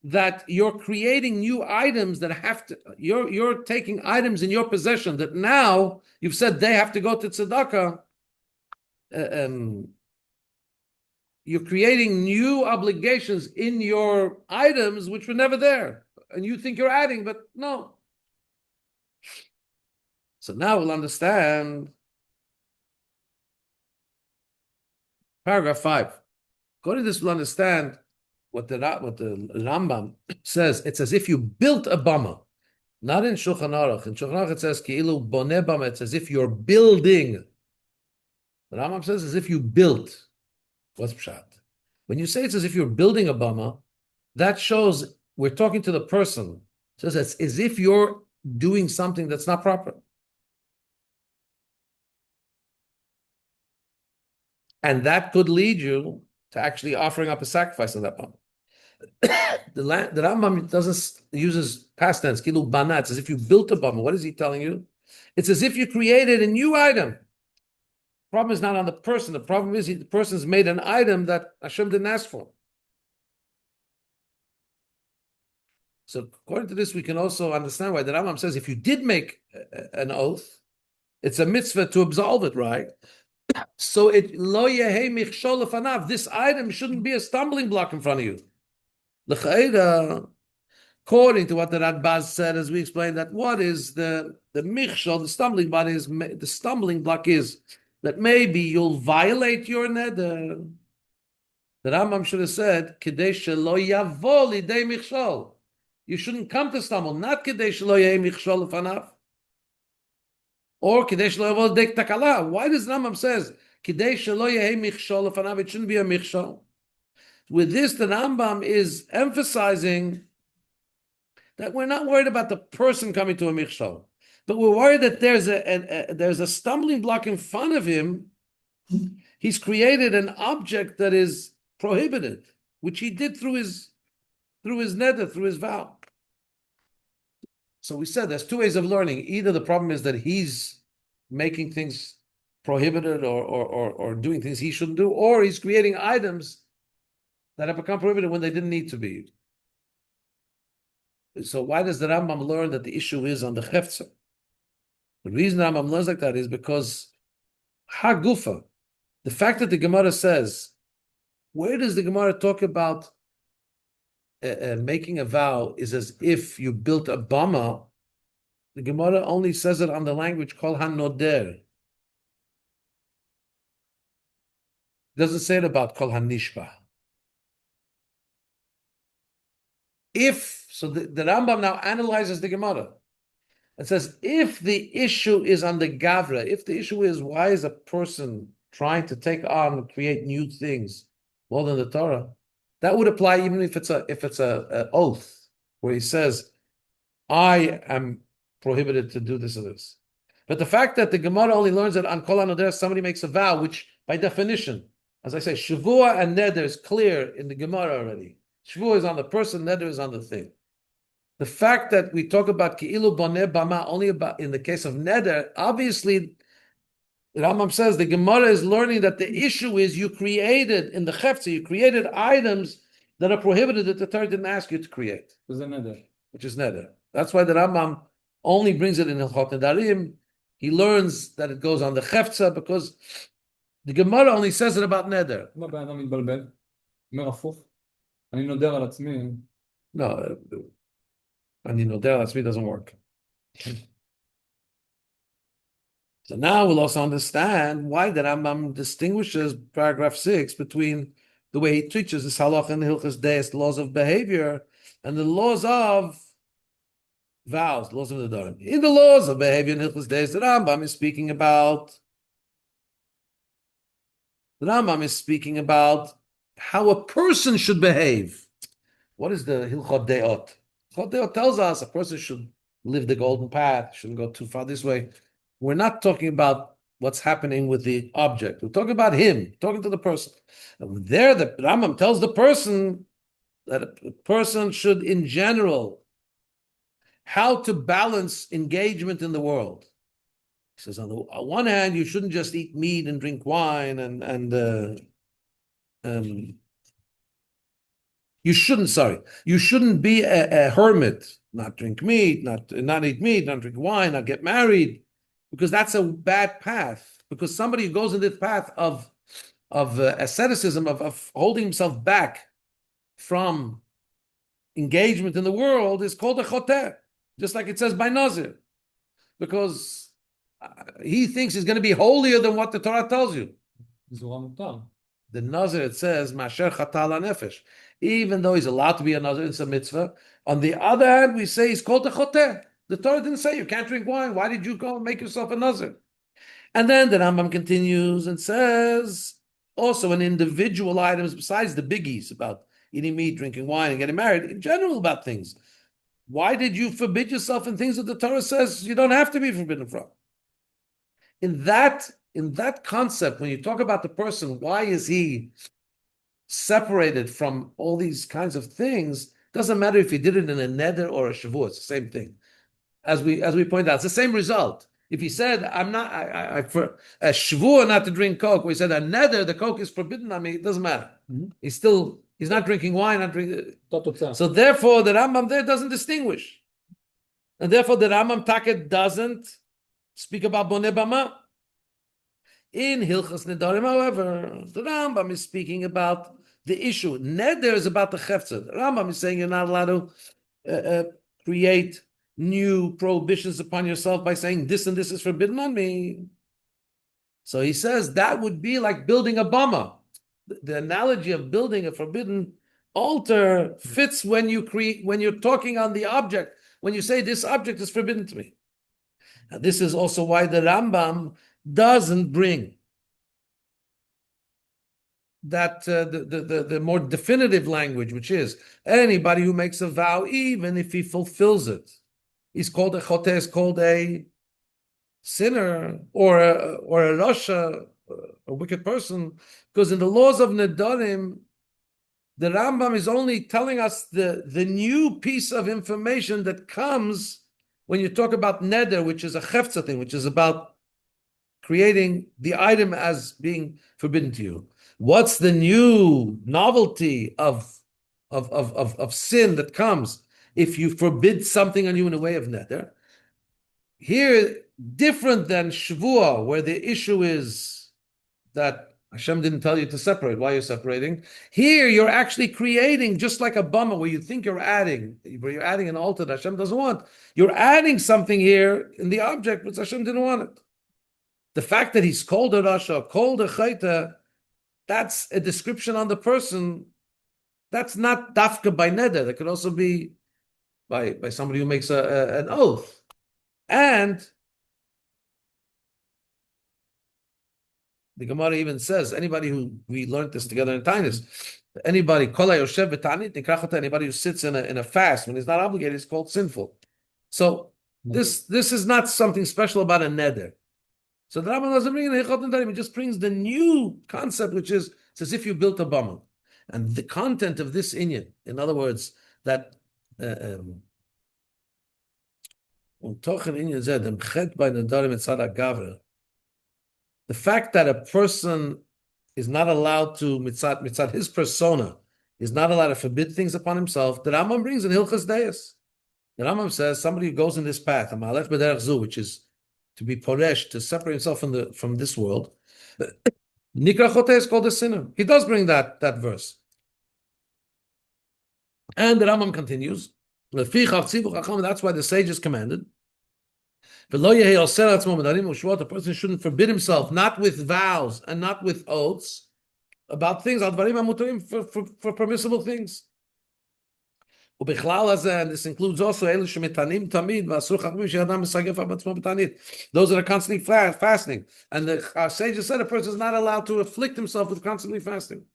A: that you're creating new items that have to, you're taking items in your possession that now you've said they have to go to tzedakah. You're creating new obligations in your items which were never there. And you think you're adding, but no. So now we'll understand paragraph 5. According to this, we'll understand what the Rambam says. It's as if you built a bama. Not in Shulchan Aruch. In Shulchan Aruch it says, Ki'ilu boneh bama. It's as if you're building. The Rambam says as if you built. What's pshat? When you say it's as if you're building a bama, that shows we're talking to the person. It says it's as if you're doing something that's not proper. And that could lead you to actually offering up a sacrifice on that bama. The Rambam uses past tense, kilu bana. It's as if you built a bama. What is he telling you? It's as if you created a new item. The problem is not on the person. The problem is the person's made an item that Hashem didn't ask for. So according to this, we can also understand why the Rambam says if you did make an oath, it's a mitzvah to absolve it, right? So it lo yehei michshol lefanav. This item shouldn't be a stumbling block in front of you. According to what the Radbaz said, as we explained, that what is the michshol, the stumbling block is that maybe you'll violate your neder. The Rambam should have said, "Kedei shelo yavo lidei michshol." You shouldn't come to stumble, not kedei shelo yehei michshol lefanav, or kedei shelo yavo lidei takala. Why does Rambam says kedei shelo yehei michshol lefanav? It shouldn't be a michshol. With this, the Rambam is emphasizing that we're not worried about the person coming to a michshol, but we're worried that there's a stumbling block in front of him. He's created an object that is prohibited, which he did through his neder, through his vow. So we said there's two ways of learning. Either the problem is that he's making things prohibited or doing things he shouldn't do, or he's creating items that have become prohibited when they didn't need to be. So why does the Rambam learn that the issue is on the Tetze? The reason Rambam learns like that is because Hagufa, the fact that the Gemara says, where does the Gemara talk about making a vow is as if you built a bama? The Gemara only says it on the language called hanoder. It doesn't say it about kol hanishba. So the Rambam now analyzes the Gemara and says, if the issue is on the Gavra, if the issue is why is a person trying to take on and create new things more than the Torah, that would apply even if it's a oath where he says, I am prohibited to do this or this. But the fact that the Gemara only learns that on Kol HaNoder somebody makes a vow, which by definition, as I say, Shavua and Neder is clear in the Gemara already. Shavua is on the person, Neder is on the thing. The fact that we talk about Ki'ilu Boneh Bama only about in the case of Neder, obviously, Rambam says the Gemara is learning that the issue is you created, in the Tetze, you created items that are prohibited that the Torah didn't ask you to create. Which is Neder. That's why the Rambam only brings it in Hilchot Nedarim. He learns that it goes on the Tetze because the Gemara only says it about Neder. No, אני נודר לעצמי doesn't work. So now we'll also understand why the Rambam distinguishes paragraph 6 between the way he teaches the Halach and Hilchos Deis, the laws of behavior, and the laws of vows, laws of Nedarim. In the laws of behavior in Hilchos Days, the Rambam is speaking about how a person should behave. What is the Hilchot Deot? Hilchot Deot tells us a person should live the golden path, shouldn't go too far this way. We're not talking about what's happening with the object. We're talking about him, talking to the person. There, the Rambam tells the person that a person should, in general, how to balance engagement in the world. He says, on the one hand, you shouldn't just eat meat and drink wine you shouldn't be a hermit, not drink meat, not eat meat, not drink wine, not get married, because that's a bad path. Because somebody who goes in this path of asceticism, of holding himself back from engagement in the world, is called a choteh, just like it says by Nazir, because he thinks he's going to be holier than what the Torah tells you. The Nazir, it says, Masher Chatal HaNefesh. Even though he's allowed to be a Nazir, it's a mitzvah. On the other hand, we say he's called a choteh. The Torah didn't say you can't drink wine. Why did you go and make yourself a Nazir? And then the Rambam continues and says, also in individual items besides the biggies about eating meat, drinking wine, and getting married, in general about things. Why did you forbid yourself in things that the Torah says you don't have to be forbidden from? In that concept, when you talk about the person, why is he separated from all these kinds of things? Doesn't matter if he did it in a neder or a shavua, it's the same thing. As we point out, it's the same result. If he said, I for a shavua not to drink Coke, or he said a neder, the Coke is forbidden on me, it doesn't matter. Mm-hmm. He's not drinking wine, not drinking. So therefore, the Rambam there doesn't distinguish. And therefore, the Rambam Taket doesn't speak about Boneh Bama. In Hilchos Nedarim, however, the Rambam is speaking about the issue. Neder is about the Chefetze. The Rambam is saying you're not allowed to create new prohibitions upon yourself by saying this and this is forbidden on me. So he says that would be like building a bama. The analogy of building a forbidden altar fits when you're talking on the object, when you say this object is forbidden to me. And this is also why the Rambam doesn't bring that the more definitive language, which is anybody who makes a vow, even if he fulfills it, he's called a choteh, is called a sinner or a rasha, a wicked person, because in the laws of Nedarim, the Rambam is only telling us the new piece of information that comes when you talk about neder, which is a chefetze thing, which is about creating the item as being forbidden to you. What's the new novelty of sin that comes if you forbid something on you in a way of neder? Here, different than Shavua, where the issue is that Hashem didn't tell you to separate. Why are you separating? Here, you're actually creating, just like a bama, where you think you're adding an altar that Hashem doesn't want. You're adding something here in the object, which Hashem didn't want it. The fact that he's called a rasha, called a chayta, that's a description on the person. That's not dafka by neder. That could also be by somebody who makes an oath. And the Gemara even says, anybody who, we learned this together in Tainus, anybody who sits in a fast when he's not obligated is called sinful. So this is not something special about a neder. So the Rambam doesn't bring in Hilchot Nedarim, it just brings the new concept, which is, it's as if you built a bama. And the content of this inyan, in other words, that the fact that a person is not allowed to, mitzat his persona, is not allowed to forbid things upon himself, the Rambam brings in Hilchos Deis. The Rambam says somebody who goes in this path, which is to be poresh, to separate himself from this world, Nikra Choteh is called a sinner. He does bring that verse. And the Rambam continues, that's why the sages commanded, the person shouldn't forbid himself, not with vows and not with oaths, about things, for permissible things. And this includes also those that are constantly fasting. And our sages said a person is not allowed to afflict himself with constantly fasting.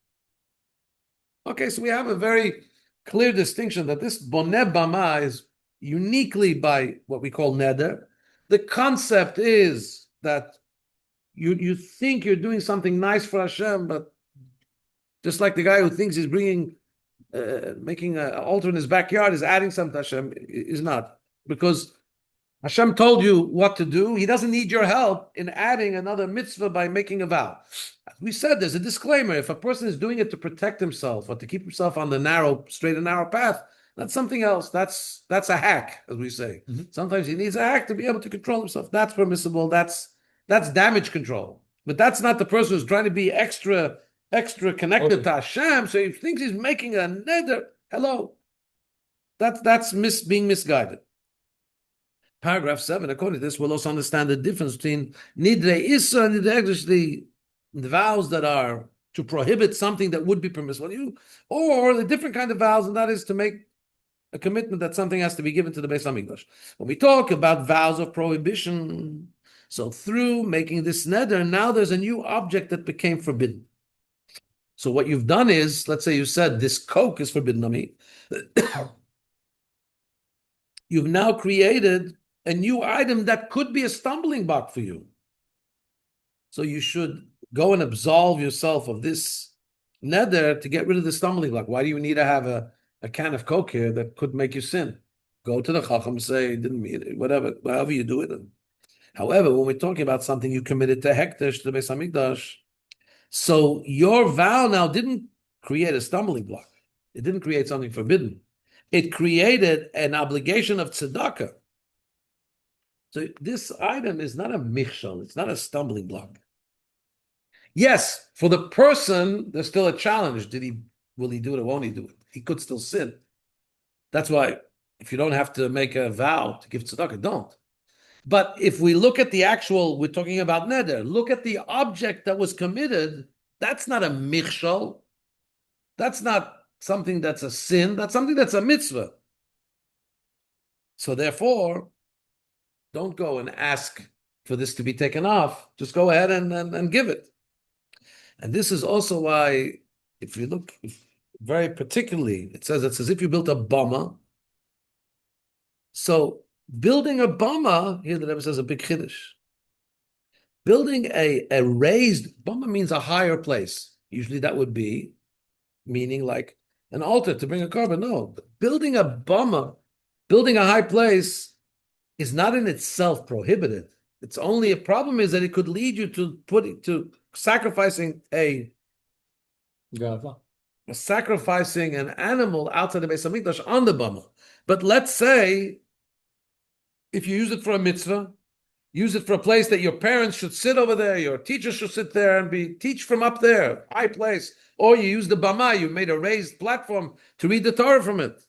A: Okay, so we have a very clear distinction that this boneh bama is uniquely by what we call neder. The concept is that you think you're doing something nice for Hashem, but just like the guy who thinks he's making an altar in his backyard is adding something to Hashem, is not. Because Hashem told you what to do. He doesn't need your help in adding another mitzvah by making a vow. As we said, there's a disclaimer. If a person is doing it to protect himself or to keep himself on the straight and narrow path, that's something else. That's a hack, as we say. Mm-hmm. Sometimes he needs a hack to be able to control himself. That's permissible. That's damage control. But that's not the person who's trying to be extra connected to Hashem, so he thinks he's making a neder. Hello. That's being misguided. Paragraph 7, according to this, we'll also understand the difference between nidrei issa and nidrei the vows that are to prohibit something that would be permissible to you, or the different kind of vows, and that is to make a commitment that something has to be given to the Beis Hamikdash. When we talk about vows of prohibition, so through making this neder, now there's a new object that became forbidden. So what you've done is, let's say you said this Coke is forbidden on me. You've now created a new item that could be a stumbling block for you. So you should go and absolve yourself of this neder to get rid of the stumbling block. Why do you need to have a can of Coke here that could make you sin? Go to the Chacham, say, didn't mean it, whatever, however you do it. However, when we're talking about something you committed to hekdesh, to the Beis Hamikdash, so your vow now didn't create a stumbling block. It didn't create something forbidden. It created an obligation of tzedakah. So this item is not a michshol. It's not a stumbling block. Yes, for the person, there's still a challenge. Will he do it or won't he do it? He could still sin. That's why if you don't have to make a vow to give tzedakah, don't. But if we look at the actual, we're talking about neder, look at the object that was committed, that's not a michshol. That's not something that's a sin. That's something that's a mitzvah. So therefore, don't go and ask for this to be taken off. Just go ahead and give it. And this is also why, if you look very particularly, it's as if you built a bama. So building a bama, here the Rebbe says a big chiddush. Building a raised bama means a higher place. Usually that would be meaning like an altar to bring a carbon. No, building a bama, building a high place is not in itself prohibited. It's only a problem is that it could lead you to sacrificing sacrificing an animal outside the Beis Hamikdash on the bama. But let's say if you use it for a mitzvah, use it for a place that your parents should sit over there, your teacher should sit there and teach from up there, high place. Or you use the bama, you made a raised platform to read the Torah from it.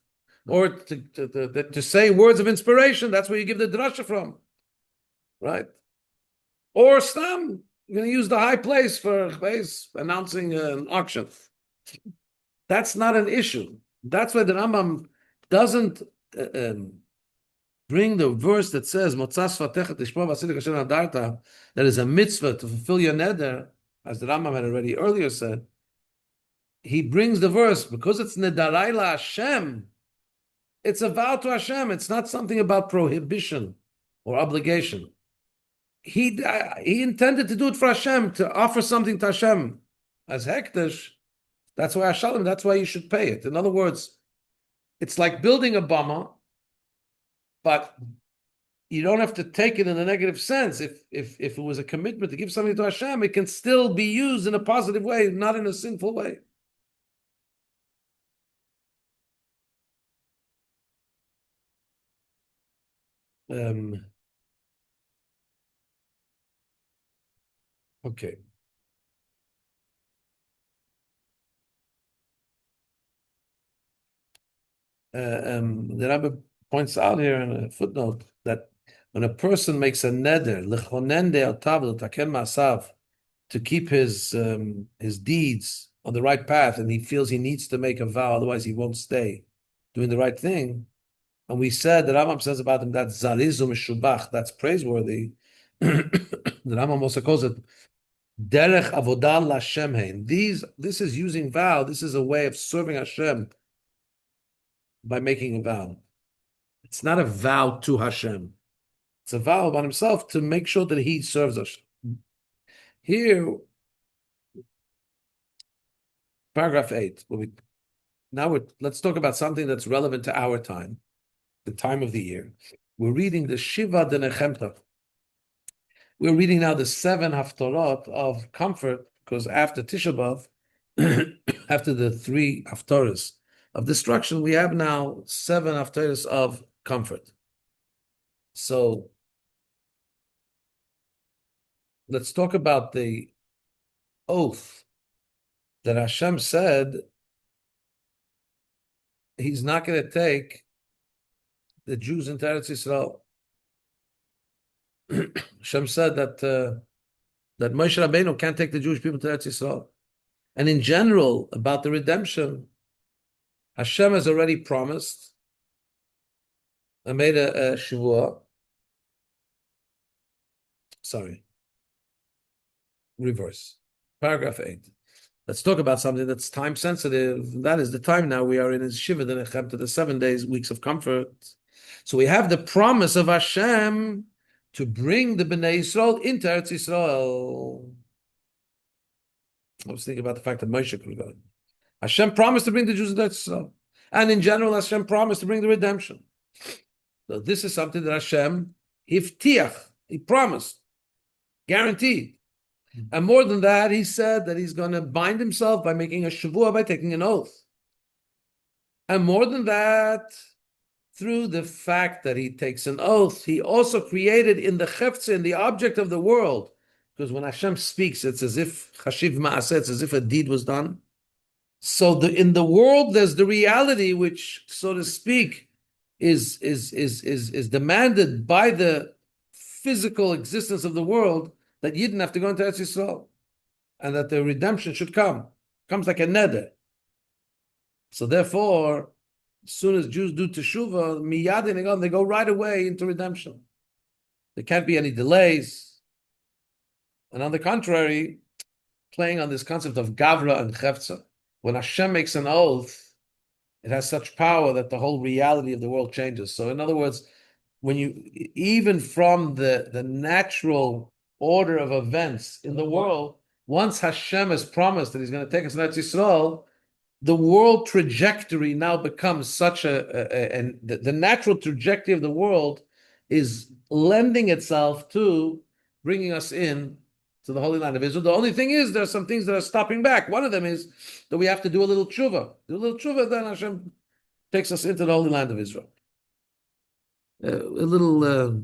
A: Or to say words of inspiration, that's where you give the drasha from. Right? Or stam, you're going to use the high place for announcing an auction. That's not an issue. That's why the Rambam doesn't bring the verse that says that is a mitzvah to fulfill your neder, as the Rambam had already earlier said. He brings the verse because it's nedarai la Hashem. It's a vow to Hashem. It's not something about prohibition or obligation. He intended to do it for Hashem, to offer something to Hashem as hekdesh. That's why Hashalom. That's why you should pay it. In other words, it's like building a bama, but you don't have to take it in a negative sense. If it was a commitment to give something to Hashem, it can still be used in a positive way, not in a sinful way. Okay. The Rabbi points out here in a footnote that when a person makes a neder, to keep his deeds on the right path, and he feels he needs to make a vow, otherwise he won't stay doing the right thing. And we said, the Rambam says about him, that's Zarizu Meshubach, that's praiseworthy. The Rambam also calls it Derech Avodah Lashem Hein. This is using vow. This is a way of serving Hashem by making a vow. It's not a vow to Hashem. It's a vow about himself to make sure that he serves Hashem. Here, paragraph 8. Let's talk about something that's relevant to our time, the time of the year. We're reading the Shiva de Nechemta. We're reading now the 7 haftarot of comfort, because after Tisha B'Av, after the 3 haftarahs of destruction, we have now 7 haftarahs of comfort. So let's talk about the oath that Hashem said he's not going to take the Jews into Eretz Yisrael. Hashem said that Moshe Rabbeinu can't take the Jewish people to Eretz Yisrael. And in general, about the redemption, Hashem has already promised and made a Shavua. Sorry. Reverse. Paragraph 8. Let's talk about something that's time sensitive. That is the time now we are in is Shiva de Nechem, to the 7 days, weeks of comfort. So we have the promise of Hashem to bring the Bnei Yisrael into Eretz Yisrael. I was thinking about the fact that Moshe could go. Hashem promised to bring the Jews into Eretz Yisrael. And in general, Hashem promised to bring the redemption. So this is something that Hashem, he promised, guaranteed. And more than that, he said that he's going to bind himself by making a shavua, by taking an oath. And more than that, through the fact that he takes an oath, he also created in the Tetze, in the object of the world, because when Hashem speaks, it's as if chashiv ma'aseh, it's as if a deed was done. So in the world, there's the reality which, so to speak, is demanded by the physical existence of the world, that Yidden have to go into Eretz Yisrael, and that the redemption should come. It comes like a neder. So therefore, as soon as Jews do teshuvah, miyad they go right away into redemption. There can't be any delays. And on the contrary, playing on this concept of gavra and chefza, when Hashem makes an oath, it has such power that the whole reality of the world changes. So in other words, when you, even from the natural order of events in the world, once Hashem has promised that he's going to take us to Eretz Yisrael, the world trajectory now becomes such the natural trajectory of the world is lending itself to bringing us in to the Holy Land of Israel. The only thing is, there are some things that are stopping back. One of them is that we have to do a little tshuva. Do a little tshuva, then Hashem takes us into the Holy Land of Israel. A little